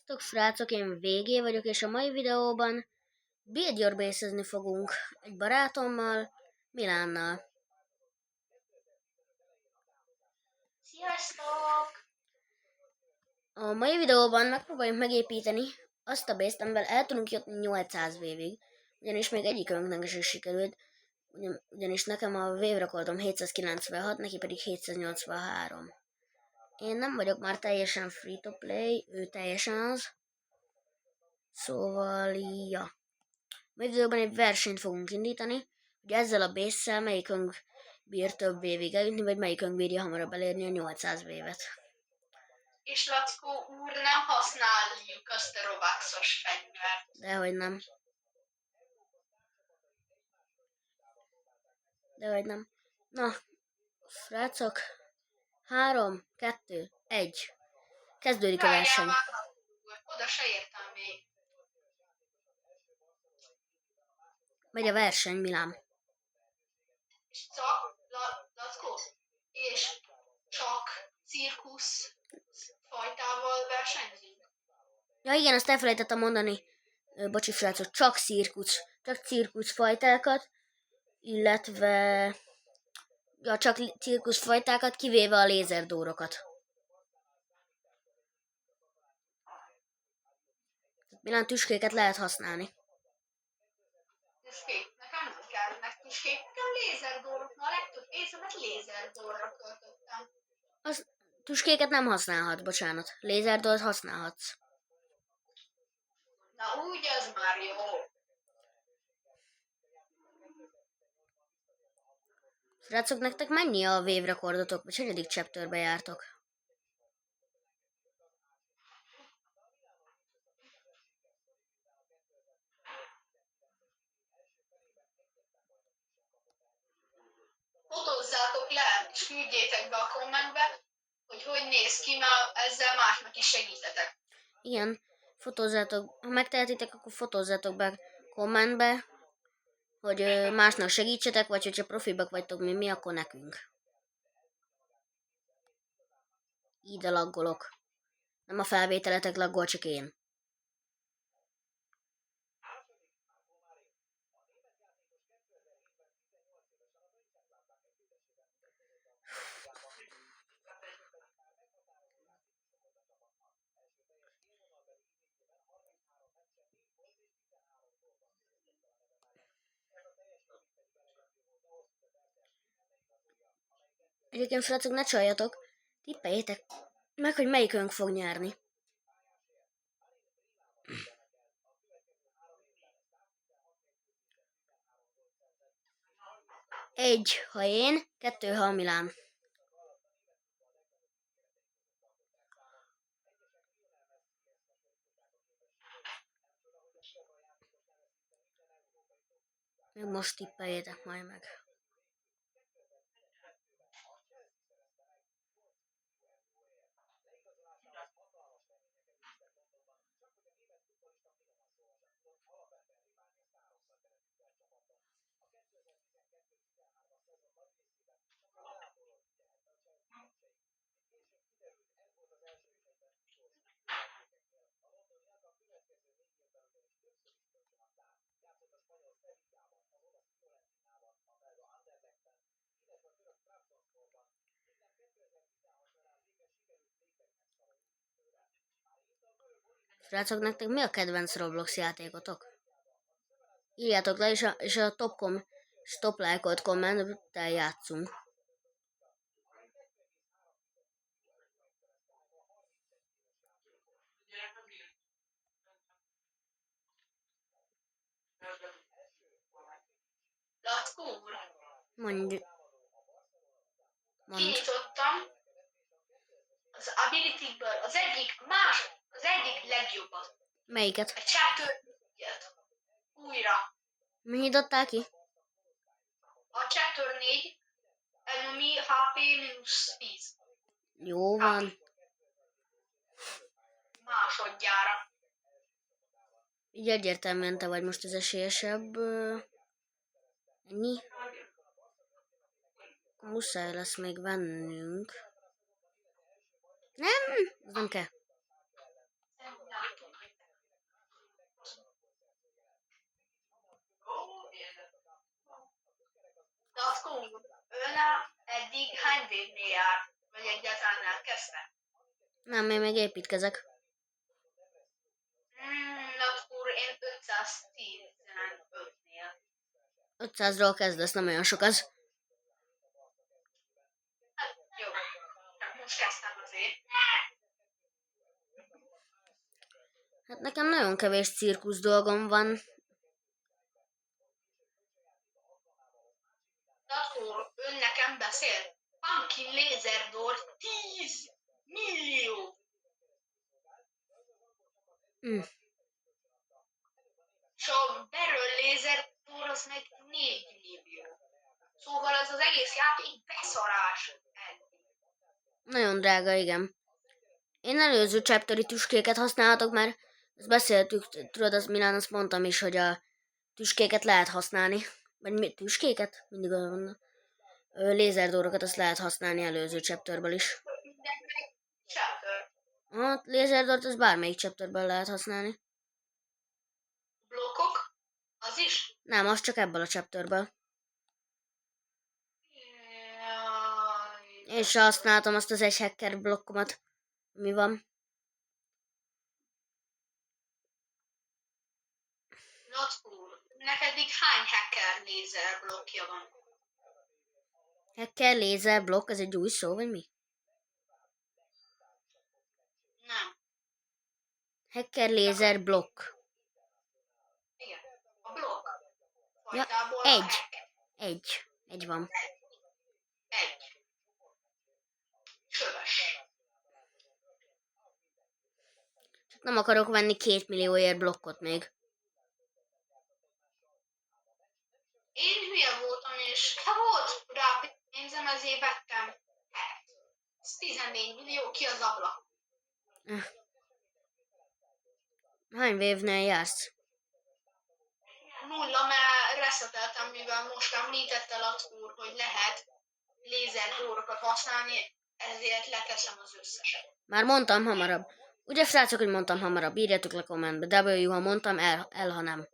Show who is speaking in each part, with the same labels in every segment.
Speaker 1: Sziasztok srácok, én VG vagyok, és a mai videóban Build Your Base-ezni fogunk egy barátommal, Milánnal.
Speaker 2: Sziasztok!
Speaker 1: A mai videóban megpróbáljuk megépíteni azt a base-t, amivel el tudunk jutni 800 évig, ugyanis még egyikünknek is sikerült, ugyanis nekem a wave rekordom 796, neki pedig 783. Én nem vagyok már teljesen free to play, ő teljesen az. Szóval, ja. Mai videóban egy versenyt fogunk indítani, hogy ezzel a base-szel melyikünk bír több évig eljutni, vagy melyikünk bírja hamarabb elérni a 800 évet.
Speaker 2: És Lackó úr, nem használjuk azt a Robuxos fegyvert.
Speaker 1: Dehogy nem. Dehogy nem. Na, srácok. 3, 2, 1. Kezdődik a verseny.
Speaker 2: Már, oda se értem még.
Speaker 1: Megy a verseny, Milán.
Speaker 2: És csak, Lackó, és csak cirkusz fajtával versenyzünk.
Speaker 1: Ja igen, azt elfelejtettem mondani. Bocsi srácok, csak cirkusz fajtákat, illetve csak cirkuszfajtákat, kivéve a lézerdórokat. Milán tüskéket lehet használni.
Speaker 2: Tüskék, nekem nem kellnek tüskék, nekem lézerdórok, ma a legtöbb pénzemet lézerdórra költöttem.
Speaker 1: Az tüskéket nem használhatsz, bocsánat. Lézerdót használhatsz.
Speaker 2: Na úgy, az már jó.
Speaker 1: Srácok, nektek mennyi a wave rekordotok, vagy hanyadik chapterbe jártok?
Speaker 2: Fotózzátok le, és küldjétek be a kommentbe, hogy néz ki, mert ezzel másnak is segítetek.
Speaker 1: Igen, fotózzátok, ha megtehetitek, akkor fotózzátok be kommentbe, hogy másnak segítsetek, vagy hogyha profibak vagytok, mi, akkor nekünk. Ide laggolok. Nem a felvételetek laggol, csak én. Egyébként, srácok, ne csaljatok, tippeljétek meg, hogy melyikünk fog nyerni. Egy, ha én, 2, ha Milán. Még most tippeljétek majd meg. Srácok, nektek mi a kedvenc Roblox játékotok? Írjátok le, és a top like-olt kommenttel játszunk.
Speaker 2: Lackó úr,
Speaker 1: Mond.
Speaker 2: kinyitottam az ability-ből az egyik legjobbat.
Speaker 1: Melyiket?
Speaker 2: A chapter 4-et. Újra.
Speaker 1: Mi nyitottál ki?
Speaker 2: A chapter 4 enemy HP mínusz 10.
Speaker 1: Jó van.
Speaker 2: Másodjára.
Speaker 1: Így egyértelműen te vagy most az esélyesebb. Ennyi. Muszáj lesz még vennünk. Nem, az nem kell.
Speaker 2: eddig hány végnél járt? Vagy egyáltalán elkezdte?
Speaker 1: Nem, én még építkezek.
Speaker 2: Akkor én 515-nél.
Speaker 1: 500-ról kezdesz, nem olyan sok az.
Speaker 2: Hát jó, hát most kezdtem azért.
Speaker 1: Hát nekem nagyon kevés cirkusz dolgom van.
Speaker 2: De akkor ön nekem beszél. Pumpkin Laser Door 10 millió. És a Barrel Laser Door az meg 4 millió. Szóval ez az egész játék beszarás.
Speaker 1: Nagyon drága, igen. Én előző chapteri tüskéket használhatok, mert ezt beszéltük, tudod, az Milán, azt mondtam is, hogy a tüskéket lehet használni. Vagy mi, tüskéket? Mindig olyan van. Lézerdórokat azt lehet használni előző chapterből is.
Speaker 2: Mindenkinek chapter.
Speaker 1: A lézerdort az bármelyik chapterből lehet használni.
Speaker 2: Blokkok? Az is?
Speaker 1: Nem, az csak ebből a chapterből. Én se használtam azt az egy hacker blokkomat, ami van.
Speaker 2: Not cool. Neked így hány hacker lézer blokkja van?
Speaker 1: Hacker lézer blokk, ez egy új szó, vagy mi?
Speaker 2: Nem.
Speaker 1: Hacker lézer blokk.
Speaker 2: Igen. A blokk.
Speaker 1: Ja,
Speaker 2: Fajtából a
Speaker 1: egy.
Speaker 2: hack.
Speaker 1: Egy van.
Speaker 2: Egy. Söves.
Speaker 1: Csak nem akarok venni 2 millióért blokkot még.
Speaker 2: Én hülye voltam, és ha volt rá pénzem, ezért vettem hack. Ez 14 millió, ki az ablak.
Speaker 1: Hány wave-nél jársz?
Speaker 2: 0, mert reszeteltem, mivel most említette Lackúr, hogy lehet lézerdórokat használni, ezért leteszem az összeset.
Speaker 1: Már mondtam hamarabb. Ugye, srácok, hogy mondtam hamarabb? Írjátok le kommentbe. W, ha mondtam, L, ha nem.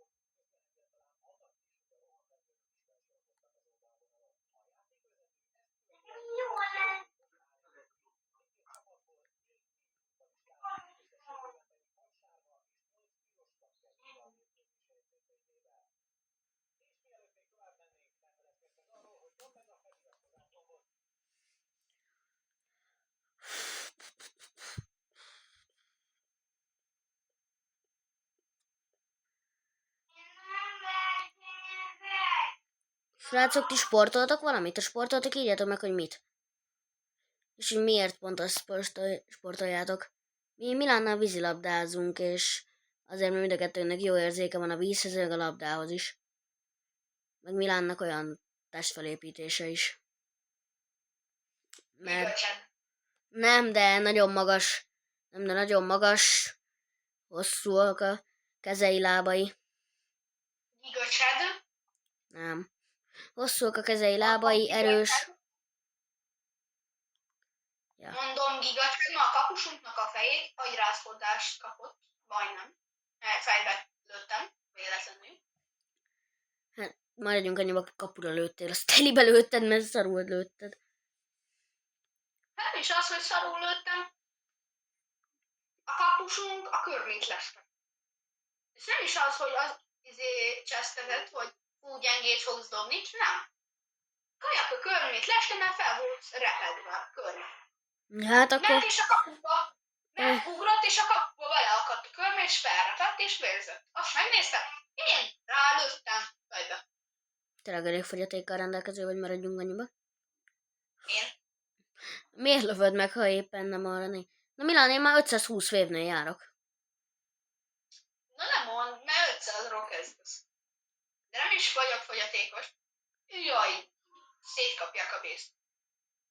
Speaker 1: Srácok, ti sportoltok valamit? Ha sportoltok, írjátok meg, hogy mit. És hogy miért pont azt sportoljátok. Mi Milánnal vízilabdázunk, és azért, mert mind a kettőnek jó érzéke van a vízhez, meg a labdához is. Meg Milánnak olyan testfelépítése is. Mert
Speaker 2: Gigacsed.
Speaker 1: nem, de nagyon magas. Nem, de nagyon magas. Hosszúak a kezei, lábai.
Speaker 2: Gigacsed.
Speaker 1: Nem. Hosszúak a kezei, lábai, erős. Ja.
Speaker 2: Mondom, Gigacsed, ma a kapusunknak a fejét agyrázkodást kapott. Majdnem. Fejbe lőttem, véletlenül.
Speaker 1: Hát, maradjunk annyiba, kapura lőttél. Azt telibe lőtted, mert szarul lőtted.
Speaker 2: Hát is az, hogy szarul lőttem. A kapusunk a körmét leste. És nem is az, hogy az csesztetett, hogy fú, gyengét fogsz dobni, nem. Kajak a körmét leste, mert fel volt repedve a körmét.
Speaker 1: Hát akkor...
Speaker 2: Ment is a kapuba, megugrott, és a kapuba beleakadt a körmé, és felrepett, és vérzett. Azt megnéztem, én rálőttem fejbe.
Speaker 1: Tényleg elég fogyatékkal rendelkező, vagy maradjunk annyiba.
Speaker 2: Én?
Speaker 1: Miért lövöd meg, ha éppen nem arra né? Na Milán, én már 520 vévnél járok.
Speaker 2: Na nem mond, mert 500-ról kezdesz. De nem is vagyok fogyatékos. Jaj, szétkapják a bészt.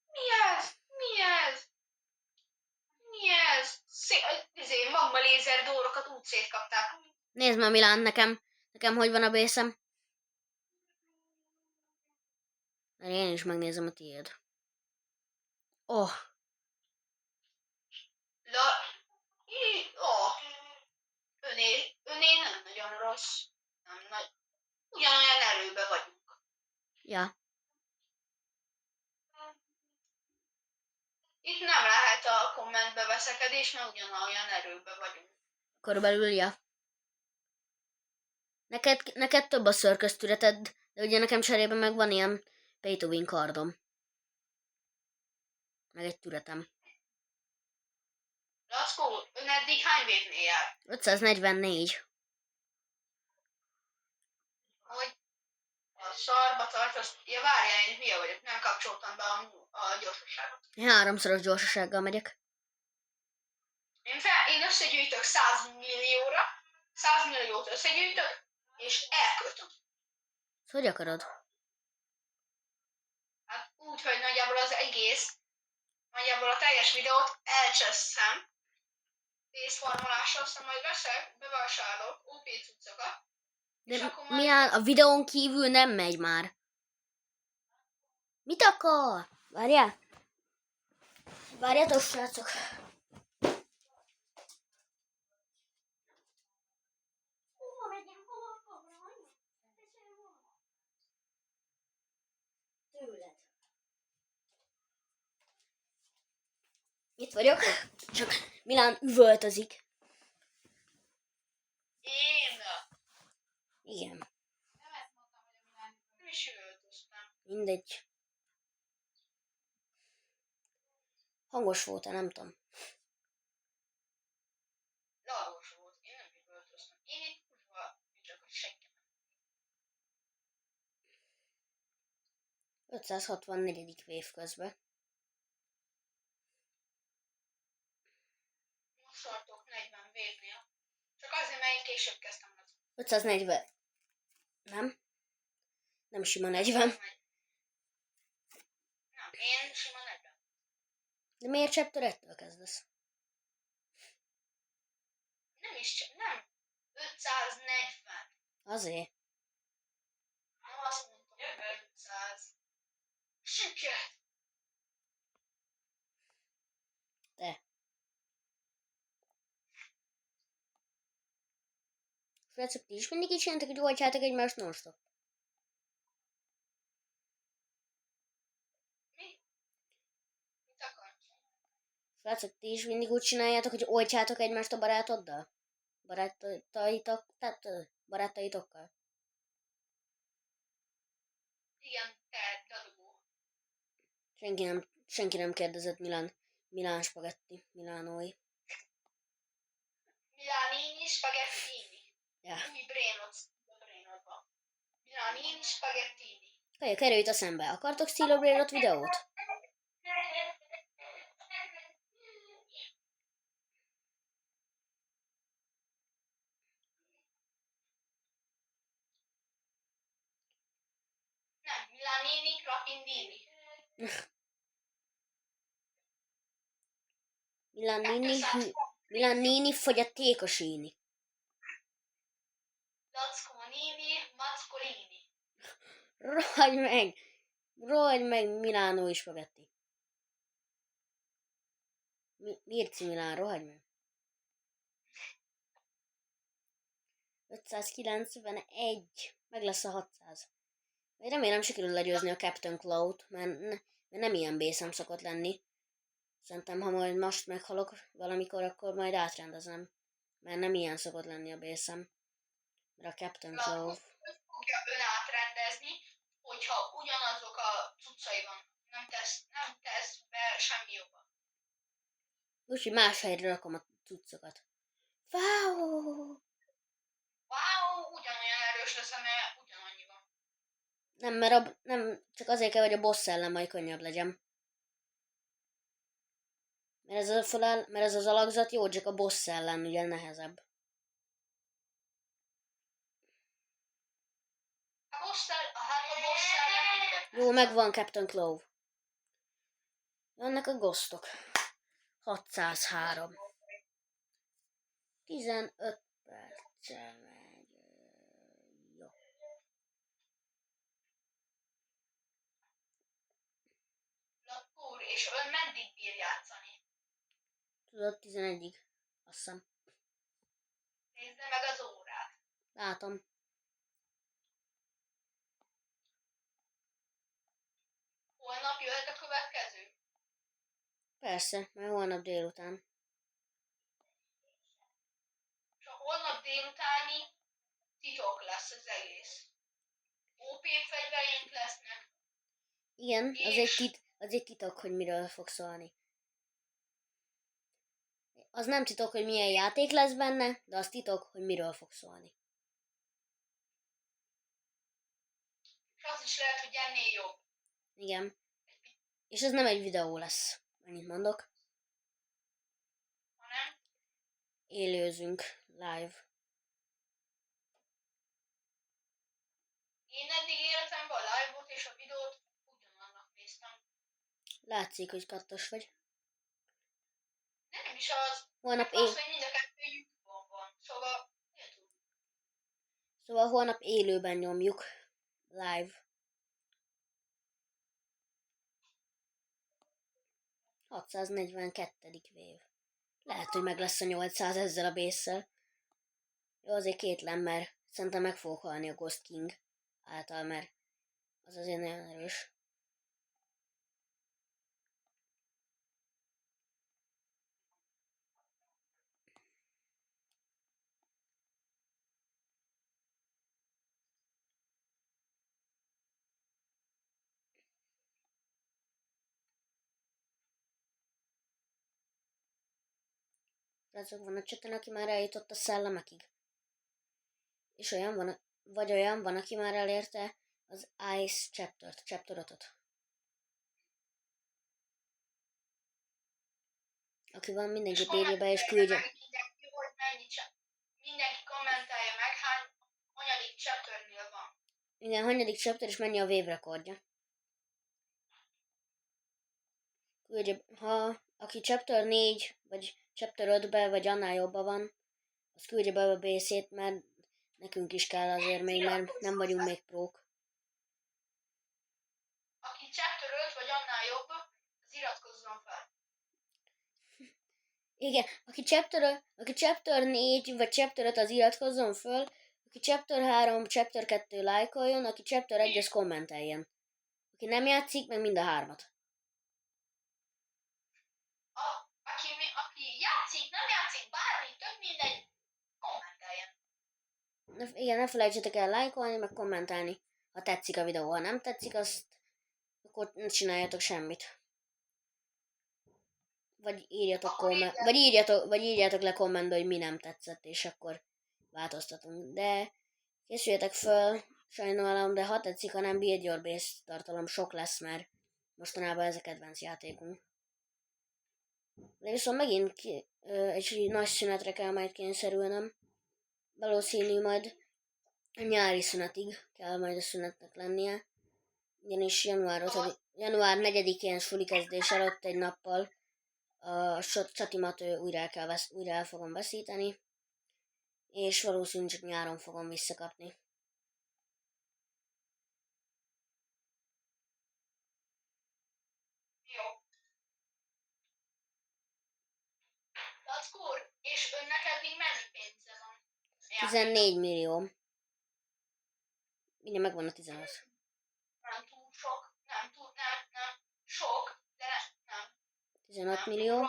Speaker 2: Mi ez? Mi ez? Mi ez? Magma lézer dórokat úgy szétkapták.
Speaker 1: Nézd már Milán, nekem hogy van a bészem. Mert én is megnézem a tiéd. Oh,
Speaker 2: Öné nem nagyon rossz. Nem nagy. Ugyanolyan erőben vagyunk.
Speaker 1: ja.
Speaker 2: Itt nem lehet a kommentbe veszekedés, mert ugyanolyan erőben vagyunk.
Speaker 1: Körülbelül, ja. Neked több a szörköztületed, de ugye nekem cserében meg van ilyen pay to win kardom. Meg egy türetem.
Speaker 2: Lackó, ön eddig hány vévnél jár?
Speaker 1: 544.
Speaker 2: Hogy a szarba tartasz? Ja, várjál, én hülye vagyok, nem kapcsoltam be a gyorsaságot.
Speaker 1: Én 3-szoros gyorsasággal megyek.
Speaker 2: Én összegyűjtök 100 millióra, 100 milliót összegyűjtök, és elköltöm.
Speaker 1: Hogy akarod?
Speaker 2: Hát úgy, hogy nagyjából a teljes videót elcseszem, pénzformulással, aztán majd veszek, bevásárolok OP cuccokat, és
Speaker 1: De
Speaker 2: akkor
Speaker 1: mi
Speaker 2: majd...
Speaker 1: áll? A videón kívül nem megy már. Mit akar? Várjál. Várjátok, srácok. Tőled. Itt vagyok, csak Milán üvöltözik.
Speaker 2: Én
Speaker 1: Igen,
Speaker 2: nem is öltöztem.
Speaker 1: mindegy. Hangos volt-e, nem tudom.
Speaker 2: Lalós volt, én nem üvöltöztem. Én itt kurva csak a seggem.
Speaker 1: 564. vév közben.
Speaker 2: Most tartok 40 vévnél. Csak azért, mert én később kezdtem az.
Speaker 1: 540. Nem? Nem sima 40.
Speaker 2: Nem, én sima 40.
Speaker 1: De miért chapter 1-től kezdesz?
Speaker 2: Nem is csak, nem. 540.
Speaker 1: Azért.
Speaker 2: Nem azt mondtam, hogy 500. Süket!
Speaker 1: Te. Srácok, ti is mindig így csináltak, hogy oltjátok egymást non-stop.
Speaker 2: Mi? Mit akarsz?
Speaker 1: Srácok, ti is mindig úgy csináljátok, hogy oltjátok egymást a barátoddal? Barátaitokkal?
Speaker 2: Igen, te dadogó.
Speaker 1: Senki nem kérdezett Milán spagetti, Milánói.
Speaker 2: Milánini, spagettini.
Speaker 1: Ja.
Speaker 2: Új Brainotban. Milánini, spagettini.
Speaker 1: Kaja, került a szembe. Akartok Steel Brainot videót?
Speaker 2: Nem, Milánini, Rapindini.
Speaker 1: Milán néni fogyatékosíni.
Speaker 2: Lackó Nini, Maccolini.
Speaker 1: Rohagy meg Milánói spagetti. Mirci Milán, rohagy meg. 591. Meg lesz a 600. Én remélem sikerül legyőzni a Captain Cloud, mert nem ilyen bészem szokott lenni. Szerintem, ha majd most meghalok valamikor, akkor majd átrendezem. Mert nem ilyen szokott lenni a bészem. Mert a Captain
Speaker 2: Lackó
Speaker 1: Cloud...
Speaker 2: fogja ön átrendezni, hogyha ugyanazok a cuccai van. Nem tesz be semmi jobban.
Speaker 1: Úgyhogy más helyre rakom a cuccokat. Wow!
Speaker 2: Wow, ugyanolyan erős leszem, mert ugyanannyi van.
Speaker 1: Nem, nem, csak azért kell, hogy a boss ellen majd könnyebb legyen. Mert ez az alakzat jó, csak a boss ellen ugye nehezebb.
Speaker 2: A bosszal
Speaker 1: Jó, megvan Captain Clove. Vannak a ghostok. 603. 15 perccel megy. Jó.
Speaker 2: Lakkúr, és ön meddig bír játszani?
Speaker 1: Tudod, 11-ig. Azt hiszem.
Speaker 2: Nézze meg az órát.
Speaker 1: Látom.
Speaker 2: Holnap jöhet a következő?
Speaker 1: Persze, majd holnap délután.
Speaker 2: És a holnap délutáni titok lesz az egész. OP fegyvereink lesznek,
Speaker 1: Igen,
Speaker 2: és
Speaker 1: az egy titok, hogy miről fog szólni. Az nem titok, hogy milyen játék lesz benne, de az titok, hogy miről fog szólni.
Speaker 2: az is lehet, hogy ennél jobb.
Speaker 1: Igen. És ez nem egy videó lesz, annyit mondok.
Speaker 2: Hanem
Speaker 1: Élőzünk live.
Speaker 2: én eddig életemben a live-ot és a videót ugyanannak néztem.
Speaker 1: Látszik, hogy kattos vagy.
Speaker 2: De nem is az,
Speaker 1: Holnap,
Speaker 2: mert az, hogy mind a kettő YouTube-on van. Szóval,
Speaker 1: Szóval holnap élőben nyomjuk. Live. 642. vév. Lehet, hogy meg lesz a 800 ezzel a bésszel. Jó, azért kétlem, mert szerintem meg fogok halni a Ghost King által, mert az azért nagyon erős. Azok van a cseten, aki már eljutott a szellemekig. És olyan van, aki már elérte az Ice Chapter-t, Chapter 5-öt. Aki van, mindenképp írja be és küldje.
Speaker 2: Mindenki, hogy mindenki kommentálja meg, hanyadik chapternél van.
Speaker 1: Igen, hanyadik chapter és mennyi a wave rekordja. Küldje, ha aki chapter 4 vagy chapter 5-be vagy annál jobban van, az küldje be a bészét, mert nekünk is kell azért még, mert nem vagyunk még prók.
Speaker 2: Aki chapter 5 vagy annál jobb, az iratkozzon fel.
Speaker 1: Igen, aki chapter 4 vagy chapter 5 az iratkozzon föl, aki chapter 3, chapter 2 lájkoljon, aki chapter 1 az kommenteljen. Aki nem játszik, meg mind a hármat.
Speaker 2: Aki játszik, nem játszik, bármi, tök mindegy, kommenteljen.
Speaker 1: Igen, ne felejtsetek el lájkolni, meg kommentálni. Ha tetszik a videó, ha nem tetszik, azt akkor ne csináljatok semmit. Vagy írjátok le kommentbe, hogy mi nem tetszett, és akkor változtatunk. De készüljetek föl, sajnálom, de ha tetszik, ha nem, Build Your Base tartalom sok lesz, mert mostanában ez a kedvenc játékunk. De viszont megint egy nagy szünetre kell majd kényszerülnem. Valószínű majd a nyári szünetig kell majd a szünetnek lennie. Ugyanis január 4-én suli kezdés előtt egy nappal a csatimat újra el fogom veszíteni, és valószínűleg csak nyáron fogom visszakapni.
Speaker 2: Jó. Lackúr, és önnek eddig mennyi pénze van?
Speaker 1: 14 millió. Mindjárt megvan a 15.
Speaker 2: Nem túl sok, nem sok, de nem.
Speaker 1: 15 millió.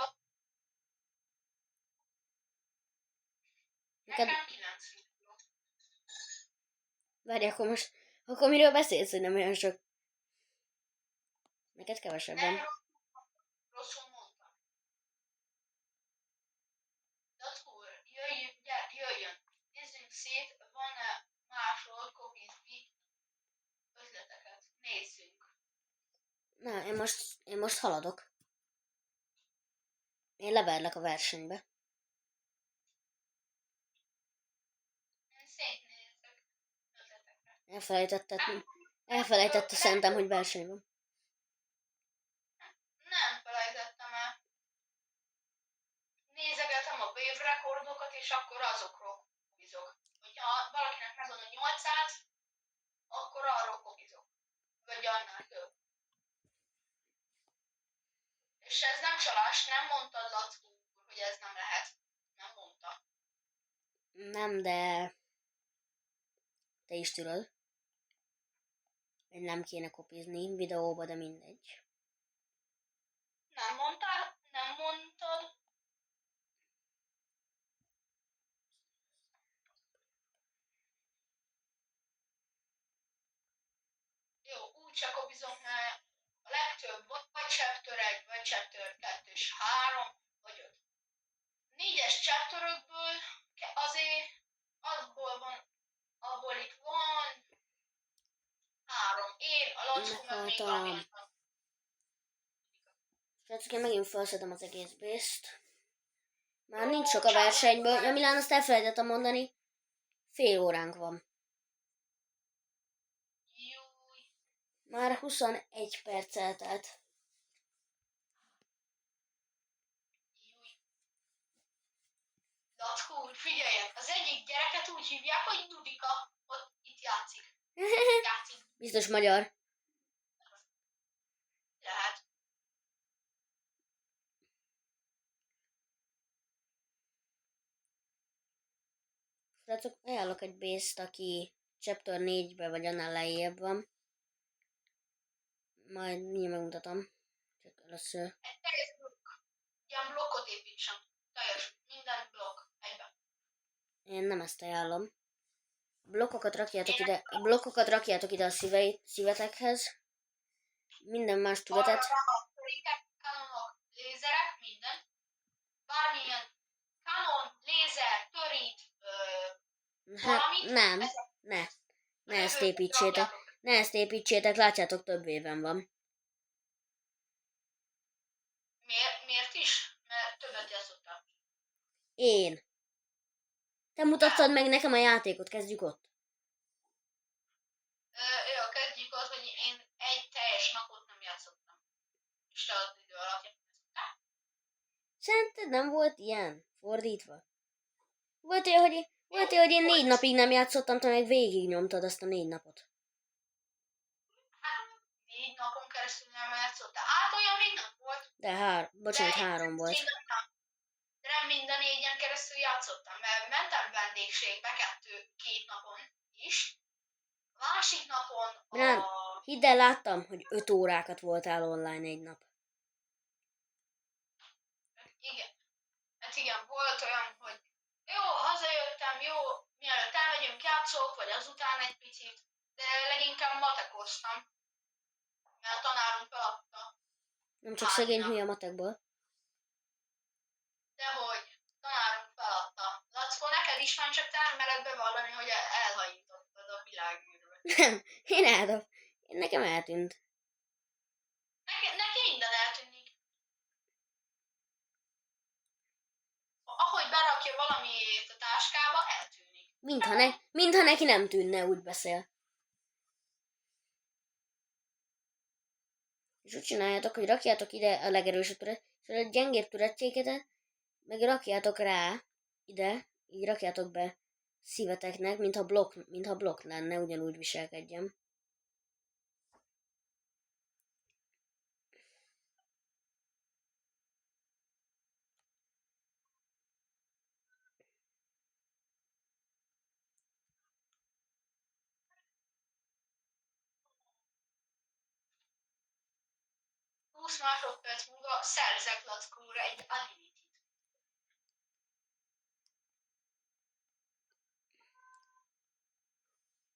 Speaker 2: Nekem 9 millió.
Speaker 1: Várj, akkor miről beszélsz, hogy nem olyan sok? Neked kevesebben.
Speaker 2: Nem rosszul mondtam. Lackúr, jöjjön. Nézzünk szét, van-e máshol kopizni ötleteket. Nézzünk.
Speaker 1: Na, én most haladok. Én leverlek a versenybe.
Speaker 2: Én szétnézek ötleteket.
Speaker 1: Elfelejtette szerintem, hogy verseny van.
Speaker 2: Nem felejtettem el. Nézegetem a wave rekordokat, és akkor azokról kopizok. Hogyha valakinek megvan a 800, akkor arról kopizok. Vagy annál több. És ez nem csalás, nem mondtad, Lackó úr, hogy ez nem lehet. Nem mondta.
Speaker 1: Nem, de te is tudod, hogy nem kéne kopizni videóba, de mindegy.
Speaker 2: Nem mondtál, nem mondtad. Jó, úgy akkor bizony, mert a legtöbb vagy chapter 1, vagy chapter 2 és 3, vagy 5. 4-es chapterökből azért abból itt van 3. Én, a Lackó, meg még valami.
Speaker 1: Meghaltam. Srácok, én megint felszedem az egész bészt. Már nincs sok a versenyből. Ja, Milán, azt elfelejtettem mondani. Fél óránk van.
Speaker 2: Júj.
Speaker 1: Már 21 perc eltelt.
Speaker 2: Lackó úr, figyeljen, az egyik gyereket úgy hívják, hogy Dudika, ott itt játszik. Játszik.
Speaker 1: Biztos magyar.
Speaker 2: Lehet.
Speaker 1: Srácok, ajánlok egy bészt, aki chapter 4-be vagy annál lejjebb van. Majd mindjárt megmutatom. Csak először.
Speaker 2: Egy teljes blokk. Ilyen blokkot építsem. Teljes. Minden blokk. Egyben.
Speaker 1: Én nem ezt ajánlom. Blokkokat rakjátok ide a szívetekhez. Minden más területet.
Speaker 2: Törikek, kanonok, lézerek, minden. Bármilyen kanon, lézer, törít,
Speaker 1: Hát
Speaker 2: valamit.
Speaker 1: nem, ne ezt építsétek. Ne ezt építsétek, látjátok, több éven van.
Speaker 2: Miért is? Mert többet játszottam.
Speaker 1: Én. Te mutattad meg nekem a játékot, kezdjük ott.
Speaker 2: Jó, kezdjük ott, hogy én egy teljes napot nem játszottam. És te az idő alatt játszottál?
Speaker 1: Szerinted nem volt ilyen? Fordítva? Volt olyan, hogy én 4 napig nem játszottam, te meg végig nyomtad azt a 4 napot.
Speaker 2: Hát 4 napon keresztül nem játszottál. Hát olyan még nem volt.
Speaker 1: De bocsánat, 3 volt.
Speaker 2: De nem mind a 4-en keresztül játszottam, mert mentem vendégségbe 2 napon is. A másik napon
Speaker 1: Nem, hidd el, láttam, hogy 5 órákat voltál online egy nap.
Speaker 2: Igen. Hát igen, volt olyan, hogy jó, hazajöttem, jó, mielőtt elmegyünk játszok, vagy azután egy picit, de leginkább matekoztam, mert a tanárunk feladta.
Speaker 1: Nem csak szegény hülye matekból.
Speaker 2: Dehogy, tanárunk feladta. Lackó, neked is van, csak te nem mered bevallani, hogy elhajítottad a világűrbe.
Speaker 1: Nem, nekem eltűnt.
Speaker 2: Neki minden eltűnik. Ahogy berakja valamiét a táskába, eltűnik.
Speaker 1: Mintha neki nem tűnne, úgy beszél. És úgy csináljátok, hogy rakjátok ide a legerősebb türet, és a gyengébb türetjéket meg rakjátok rá, ide, így rakjátok be szíveteknek, mintha blokk lenne, ugyanúgy viselkedjem.
Speaker 2: Húsz másodperc múlva szerzek Lackóra egy ability-t.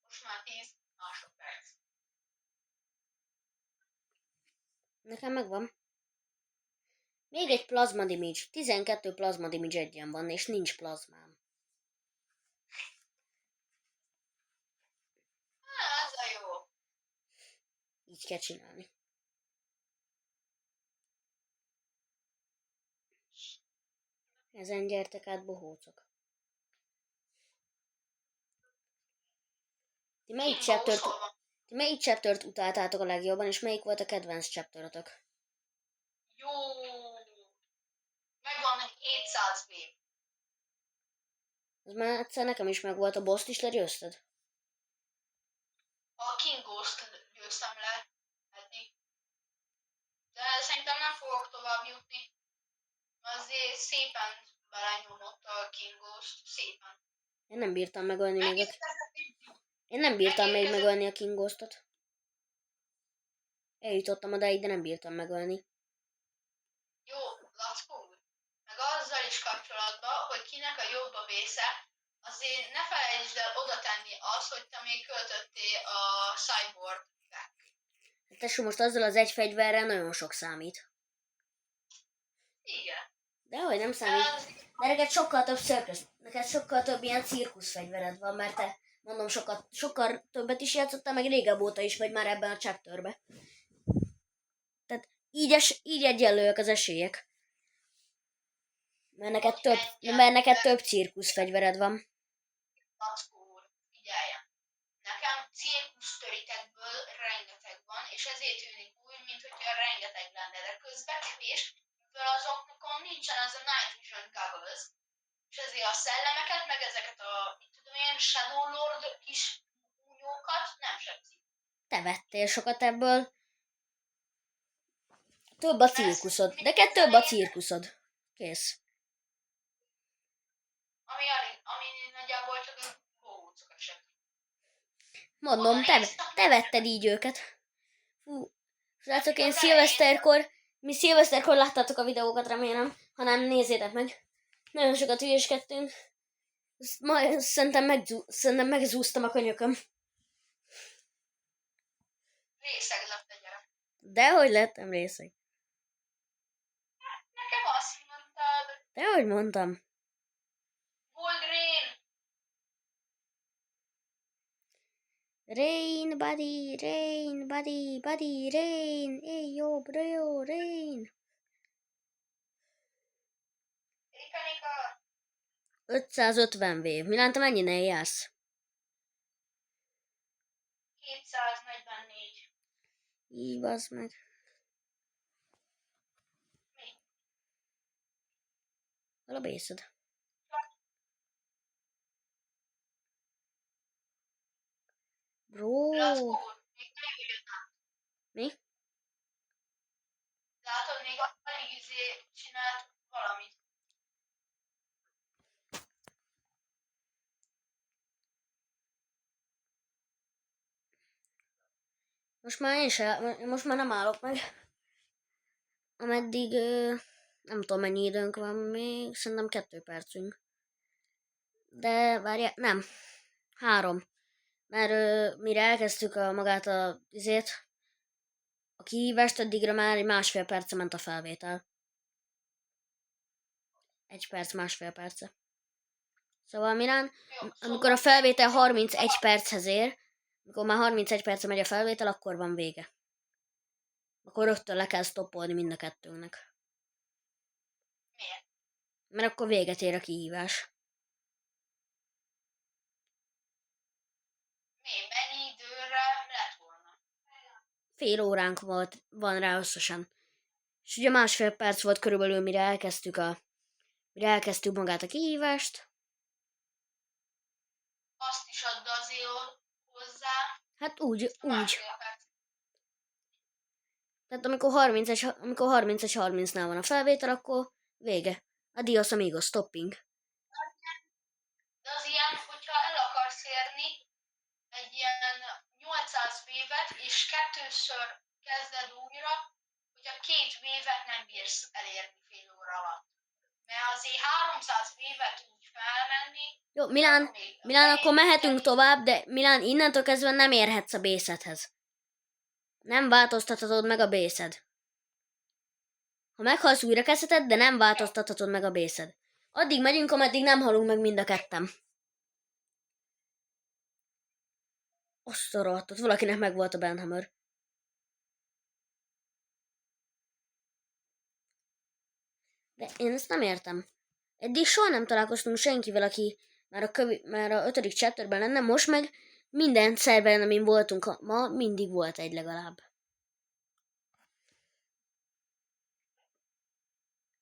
Speaker 2: Most már 10 másodperc.
Speaker 1: Nekem megvan. Még egy plazma damage. 12 plazma damage egyen van, és nincs plazmám.
Speaker 2: Ez a jó.
Speaker 1: Így kell csinálni. Ezen gyertek át, bohócok. Ti melyik chaptert utáltátok a legjobban, és melyik volt a kedvenc chapteretek?
Speaker 2: Jó. Megvan 700 B.
Speaker 1: Az már egyszer nekem is megvolt, a boss-t is legyőzted?
Speaker 2: A King Ghost győztem le eddig. De szerintem nem fogok tovább jutni. Azért szépen belenyomott a King Ghost. Szépen.
Speaker 1: Én nem bírtam megölni még
Speaker 2: Megérkezett.
Speaker 1: Én nem bírtam még megölni a King Ghostot. Eljutottam odáig, de nem bírtam megölni.
Speaker 2: Jó, Lackó úr. Meg azzal is kapcsolatban, hogy kinek a jobb a vésze, azért ne felejtsd el oda tenni azt, hogy te még költöttél a Cyborg.
Speaker 1: Hát tesó, most azzal az egy fegyverrel nagyon sok számít.
Speaker 2: Igen.
Speaker 1: Dehogy nem számít. De neked sokkal több ilyen cirkuszfegyvered van, mert te, mondom, sokkal többet is játszottál, meg régebb óta is vagy már ebben a chapterbe. Tehát így egyenlőek az esélyek. Mert neked több cirkuszfegyvered van.
Speaker 2: Lackó úr, figyeljen. Nekem cirkusztöritekből rengeteg van, és ezért tűnik úgy, mintha rengeteg lenne, de közben kevés, mivel azokon nincsen az a Night Vision Goggles, és ezért a szellemeket, meg ezeket a, mit tudom én, Shadow Lord kis únyókat nem sebzik.
Speaker 1: Te vettél sokat ebből. Több a cirkuszod. Neked több a cirkuszod. Kész.
Speaker 2: Ami nagyjából csak a bohócokat sebzik.
Speaker 1: Mondom, te vetted így őket. Fú, srácok, mi szilveszterkor láttátok a videókat, remélem. Ha nem, nézzétek meg. Nagyon sokat hülyeskedtünk. Szerintem megzúztam a könyököm.
Speaker 2: Részeg lett a gyerek.
Speaker 1: Dehogy lettem részeg.
Speaker 2: Nekem azt mondtad,
Speaker 1: Dehogy mondtam.
Speaker 2: Gold Rain,
Speaker 1: Rain, buddy, rain. Éj, jó, bro, rain.
Speaker 2: Rikanika,
Speaker 1: 550 vév. Milán, te mennyire jársz?
Speaker 2: 244.
Speaker 1: Így, bazd meg.
Speaker 2: Mi?
Speaker 1: Hol a bészed? Bro.
Speaker 2: Lackó úr, még nem jött át.
Speaker 1: Mi?
Speaker 2: Látod, még alig csinált valamit.
Speaker 1: Most már nem állok meg. Ameddig, nem tudom mennyi időnk van még, szerintem 2 percünk. De várjál, nem. 3. Mert mire elkezdtük magát a kihívást, addigra már egy 1,5 perce ment a felvétel. 1 perc, 1,5 perce. Szóval Milán,
Speaker 2: Jó,
Speaker 1: amikor a felvétel 31 perchez ér, amikor már 31 perce megy a felvétel, akkor van vége. Akkor rögtön le kell stoppolni mind a kettőnknek.
Speaker 2: Miért?
Speaker 1: Mert akkor véget ér a kihívás.
Speaker 2: Miért? Mennyi időre lett volna?
Speaker 1: Fél óránk van rá összesen. És ugye 1,5 perc volt körülbelül, mire elkezdtük magát a kihívást.
Speaker 2: Azt is add azért hozzá.
Speaker 1: Hát úgy.
Speaker 2: Másfél perc.
Speaker 1: Tehát amikor 30-30-nál van a felvétel, akkor vége. Adios amigos, stopping.
Speaker 2: De az ilyen, hogyha el akarsz érni egy ilyen 800 vévet, és kettőször kezded újra, hogyha 2 vévet nem bírsz elérni fél óra alatt. Mert azért 300 vévet úgy felmenni.
Speaker 1: Jó,
Speaker 2: akkor még
Speaker 1: Milán, akkor mehetünk
Speaker 2: elérni.
Speaker 1: tovább, de Milán, innentől kezdve nem érhetsz a bészedhez. Nem változtathatod meg a bészed. Ha meghalsz, újra kezdheted, de nem változtathatod meg a bészed. Addig megyünk, ameddig nem halunk meg mind a ketten. Azt a rohadtot, valakinek megvolt a Benhammer. De én ezt nem értem. Eddig soha nem találkoztunk senkivel, aki már a 5. chapterben lenne, most meg minden szerveren, amin voltunk ma, mindig volt egy legalább.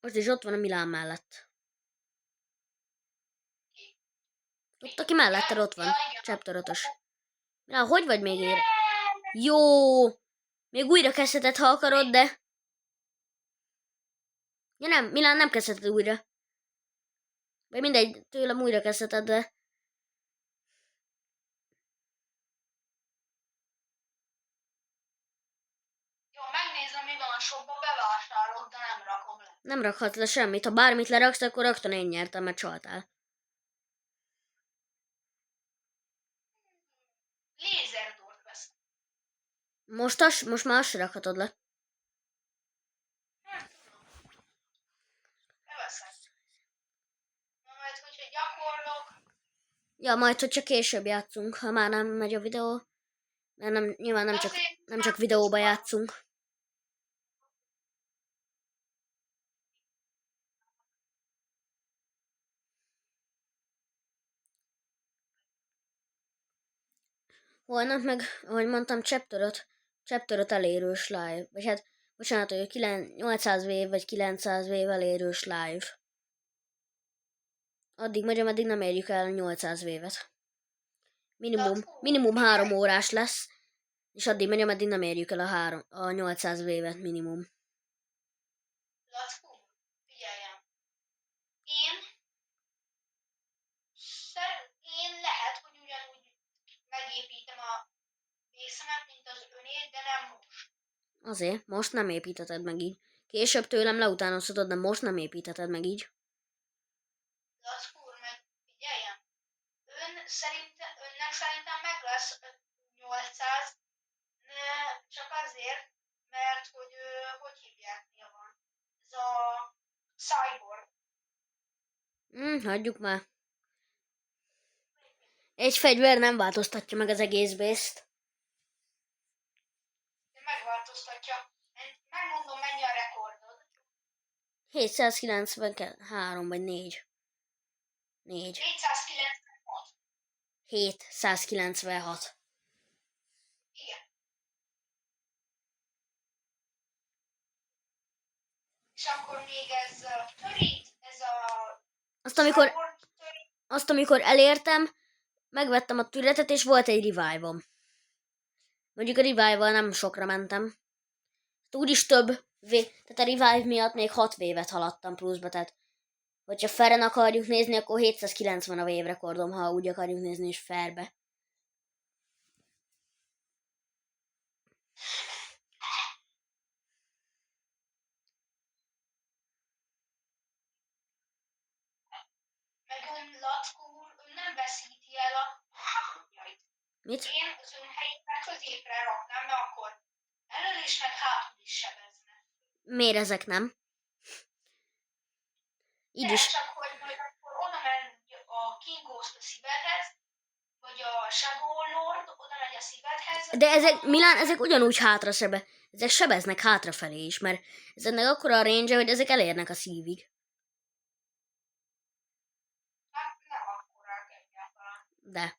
Speaker 1: Most is ott van a Milán mellett. Ott, aki melletted ott van. Chapter 5-ös. Milán, hogy vagy még ér? Jó! Még újra kezdheted, ha akarod, de... Ja nem, Milán nem kezdheted újra. Vagy mindegy, tőlem újra kezdheted, de...
Speaker 2: Jó, megnézem, mi van a shopba, bevásároltam. rakok, de nem rakom le.
Speaker 1: Nem rakhatsz le semmit. Ha bármit leraksz, akkor rögtön én nyertem, mert csaltál.
Speaker 2: Lézerdort veszem.
Speaker 1: Most már azt se rakhatod le.
Speaker 2: Nem tudom. Beveszem. Na majd, hogyha gyakorlok,
Speaker 1: Ja, majd, hogy csak később játszunk, ha már nem megy a videó. Mert nem, nyilván nem csak videóba játszunk. Holnap meg, ahogy mondtam, chapter 5 elérős live. Vagy hát, bocsánat, hogy 800 vév vagy 900 vév elérős live. Addig megy, ameddig nem érjük el 800 vévet. Minimum 3 órás lesz, és addig megy, ameddig nem érjük el a 800 vévet minimum.
Speaker 2: Lackó, figyeljem. Én lehet, hogy ugyanúgy megépítem a részemet, mint az önét, de nem most.
Speaker 1: Azért, most nem építeted meg így. Később tőlem leutánozhatod, de most nem építeted meg így.
Speaker 2: Lackó, meg figyeljem. Önnek szerintem meg lesz 800, csak azért, mert hogy hívják, mi van. Ez a cyborg.
Speaker 1: Hagyjuk már. Egy fegyver nem változtatja meg az egész bészt.
Speaker 2: De megváltoztatja. Megmondom, mennyi a rekordod.
Speaker 1: 793 vagy 4.
Speaker 2: 496.
Speaker 1: 796.
Speaker 2: Igen. És akkor még ezzel a törít, ez a cyborg törít.
Speaker 1: Azt, amikor elértem, megvettem a türetet, és volt egy revive-om. Mondjuk a revive-val nem sokra mentem. Úgyis tehát a revive miatt még 6 vévet haladtam pluszba, tehát hogyha feren akarjuk nézni, akkor 790 a vévrekordom, ha úgy akarjuk nézni is fairbe.
Speaker 2: Meg ön Lackó úr, ön nem veszíti el a jait.
Speaker 1: Mit?
Speaker 2: Én az ön helyében középre raknám, mert akkor elől is, meg hátul is sebezne.
Speaker 1: Miért ezek nem? Így
Speaker 2: De
Speaker 1: is.
Speaker 2: csak, hogy majd akkor oda megy a King Ghost a szívedhez, vagy a Shadow Lord oda megy a szívedhez.
Speaker 1: De ezek, Milán, ezek ugyanúgy ezek sebeznek hátrafelé is, mert ezeknek akkora a range, hogy ezek elérnek a szívig.
Speaker 2: Hát nem akkorák egyáltalán.
Speaker 1: De.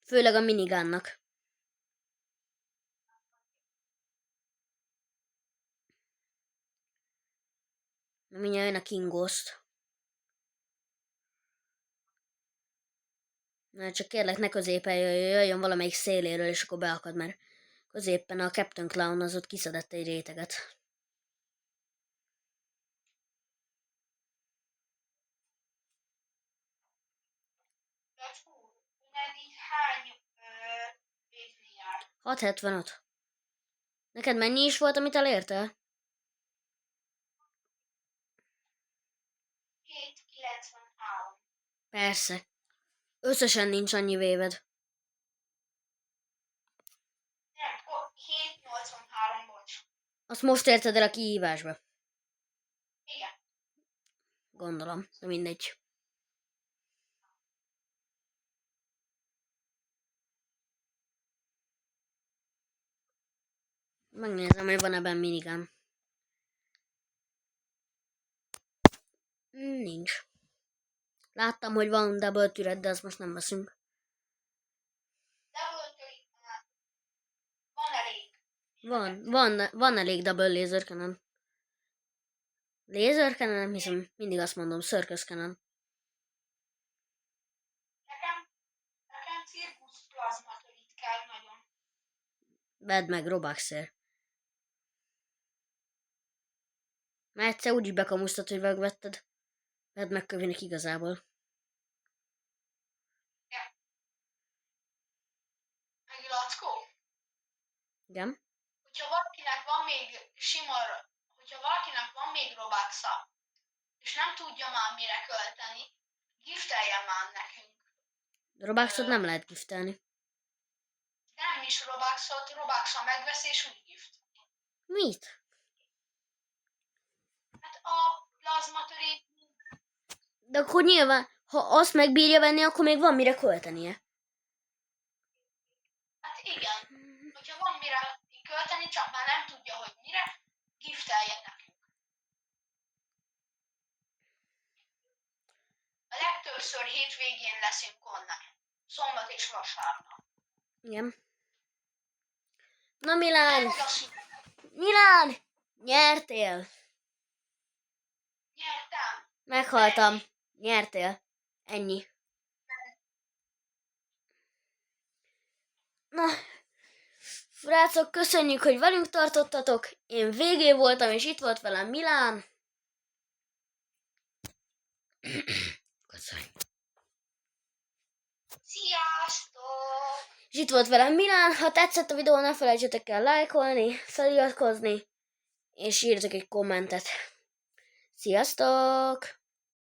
Speaker 1: Főleg a minigunnak. Na, mindjárt jön a King Ghost. Na, csak kérlek, ne középen jöjjön valamelyik széléről, és akkor beakad, mert középen a Captain Clown az ott kiszedett egy réteget.
Speaker 2: Lackó, ön eddig hány évnél jár?
Speaker 1: 675. Neked mennyi is volt, amit elértél?
Speaker 2: 793.
Speaker 1: Persze. Összesen nincs annyi véved.
Speaker 2: Nem, 783, bocs.
Speaker 1: Azt most érted el a kihívásba.
Speaker 2: Igen.
Speaker 1: Gondolom, de mindegy. Megnézem, hogy van ebben minigun. Nincs. Láttam, hogy van double türet, de azt most nem veszünk.
Speaker 2: Double törít, van elég.
Speaker 1: Van elég double laser cannon. Laser cannon? Nem hiszem, mindig azt mondom, circus cannon.
Speaker 2: Nekem cirkusz plazma törít kell nagyon.
Speaker 1: Vedd meg Robuxért. Már egyszer úgy is bekamusztad, hogy megvetted. Vedd meg kövének igazából.
Speaker 2: Meg Lackó,
Speaker 1: Igen?
Speaker 2: hogyha valakinek van még sima, hogyha valakinek van még Robuxa, és nem tudja már mire költeni, gifteljen már nekünk.
Speaker 1: Robuxot nem lehet giftelni.
Speaker 2: De nem is Robuxot, Robuxa megveszi és úgy gift.
Speaker 1: Mit?
Speaker 2: Hát a plazmatörét,
Speaker 1: De akkor nyilván, ha azt megbírja venni, akkor még van mire költenie.
Speaker 2: hát igen, hogyha van mire költeni, csak már nem tudja, hogy mire, gifteljen nekünk. A legtöbbször hétvégén leszünk onnan. Szombat és vasárnap.
Speaker 1: Igen. Na Milán!
Speaker 2: Meg a szünet.
Speaker 1: Milán! Nyertél!
Speaker 2: Nyertem.
Speaker 1: Meghaltam. Nyertél. Ennyi. Na, srácok, köszönjük, hogy velünk tartottatok. Én végé voltam, és itt volt velem Milán. Köszönjük.
Speaker 2: Sziasztok!
Speaker 1: És itt volt velem Milán. Ha tetszett a videó, ne felejtsetek el lájkolni, feliratkozni, és írjatok egy kommentet. Sziasztok!